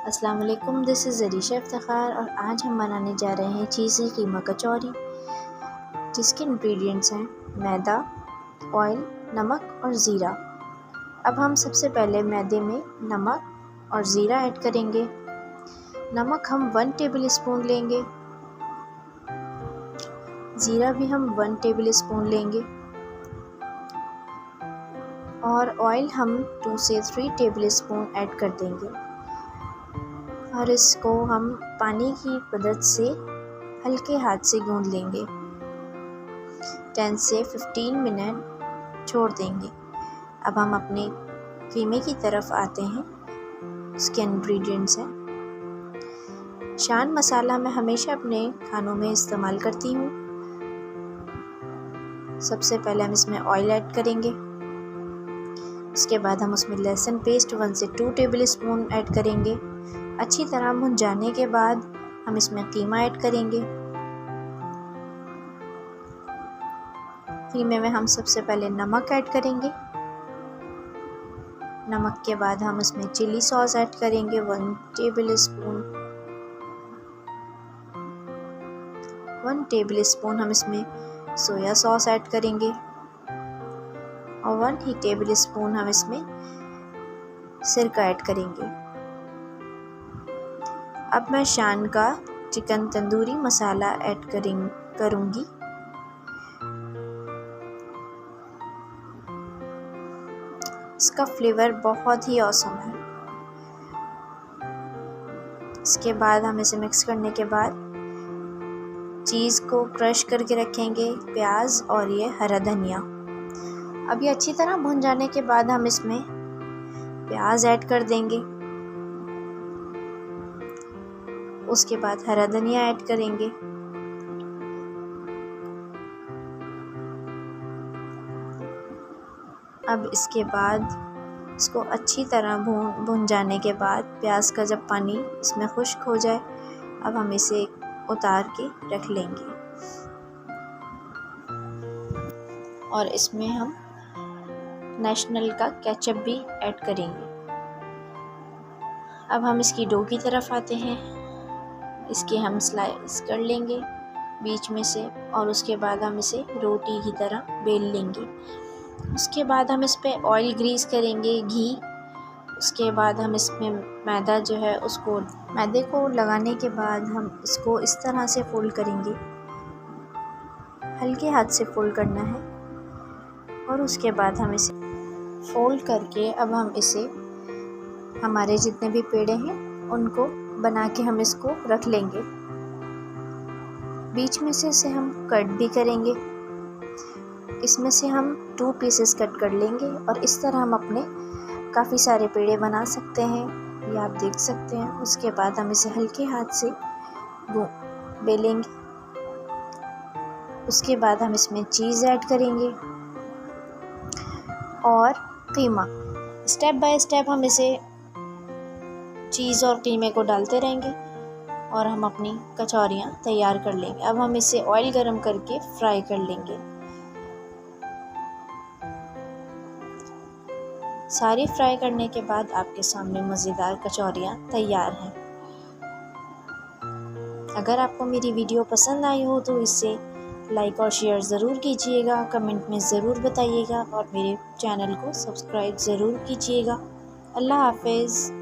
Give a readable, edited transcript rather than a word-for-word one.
अस्सलाम वालेकुम, this is ज़रीशा Iftikhar और आज हम बनाने जा रहे हैं चीज़ी कीमा कचौरी, जिसके इंग्रेडिएंट्स हैं मैदा, ऑयल, नमक और ज़ीरा। अब हम सबसे पहले मैदे में नमक और ज़ीरा ऐड करेंगे। नमक हम 1 टेबल स्पून लेंगे, ज़ीरा भी हम 1 टेबल स्पून लेंगे और ऑयल हम 2 से 3 टेबल स्पून ऐड कर देंगे और इसको हम पानी की मदद से हल्के हाथ से गूंद लेंगे। 10 से 15 मिनट छोड़ देंगे। अब हम अपने कीमे की तरफ आते हैं। उसके इंग्रेडिएंट्स हैं शान मसाला, मैं हमेशा अपने खानों में इस्तेमाल करती हूँ। सबसे पहले हम इसमें ऑयल ऐड करेंगे। उसके बाद हम उसमें लहसुन पेस्ट 1 से 2 टेबल स्पून ऐड करेंगे। अच्छी तरह भुन जाने के बाद हम इसमें कीमा ऐड करेंगे। कीमे में हम सबसे पहले नमक ऐड करेंगे। नमक के बाद हम इसमें चिली सॉस ऐड करेंगे 1 टेबल स्पून। 1 टेबल स्पून हम इसमें सोया सॉस ऐड करेंगे और 1 ही टेबल स्पून हम इसमें सिरका ऐड करेंगे। अब मैं शान का चिकन तंदूरी मसाला ऐड करूँगी। इसका फ्लेवर बहुत ही ऑसम है। इसके बाद हम इसे मिक्स करने के बाद चीज़ को क्रश करके रखेंगे, प्याज और ये हरा धनिया। अब ये अच्छी तरह भुन जाने के बाद हम इसमें प्याज ऐड कर देंगे। उसके बाद हरा धनिया ऐड करेंगे। अब इसके बाद इसको अच्छी तरह भून जाने के बाद प्याज का जब पानी इसमें खुश्क हो जाए, अब हम इसे उतार के रख लेंगे और इसमें हम नेशनल का केचप भी ऐड करेंगे। अब हम इसकी डो की तरफ आते हैं। इसके हम स्लाइस कर लेंगे बीच में से और उसके बाद हम इसे रोटी की तरह बेल लेंगे। उसके बाद हम इस पे ऑयल ग्रीस करेंगे, घी। उसके बाद हम इसमें मैदा जो है उसको मैदे को लगाने के बाद हम इसको इस तरह से फोल्ड करेंगे। हल्के हाथ से फोल्ड करना है और उसके बाद हम इसे फोल्ड करके अब हम इसे हमारे जितने भी पेड़े हैं उनको बना के हम इसको रख लेंगे। बीच में से इसे हम कट भी करेंगे। इसमें से हम 2 पीसेस कट कर लेंगे और इस तरह हम अपने काफ़ी सारे पेड़े बना सकते हैं, ये आप देख सकते हैं। उसके बाद हम इसे हल्के हाथ से बेलेंगे। उसके बाद हम इसमें चीज़ ऐड करेंगे और कीमा। स्टेप बाय स्टेप हम इसे चीज़ और कीमे को डालते रहेंगे और हम अपनी कचौरियाँ तैयार कर लेंगे। अब हम इसे ऑयल गरम करके फ्राई कर लेंगे। सारी फ्राई करने के बाद आपके सामने मज़ेदार कचौरियाँ तैयार हैं। अगर आपको मेरी वीडियो पसंद आई हो तो इसे लाइक और शेयर ज़रूर कीजिएगा, कमेंट में ज़रूर बताइएगा और मेरे चैनल को सब्सक्राइब ज़रूर कीजिएगा। अल्लाह हाफ़िज़।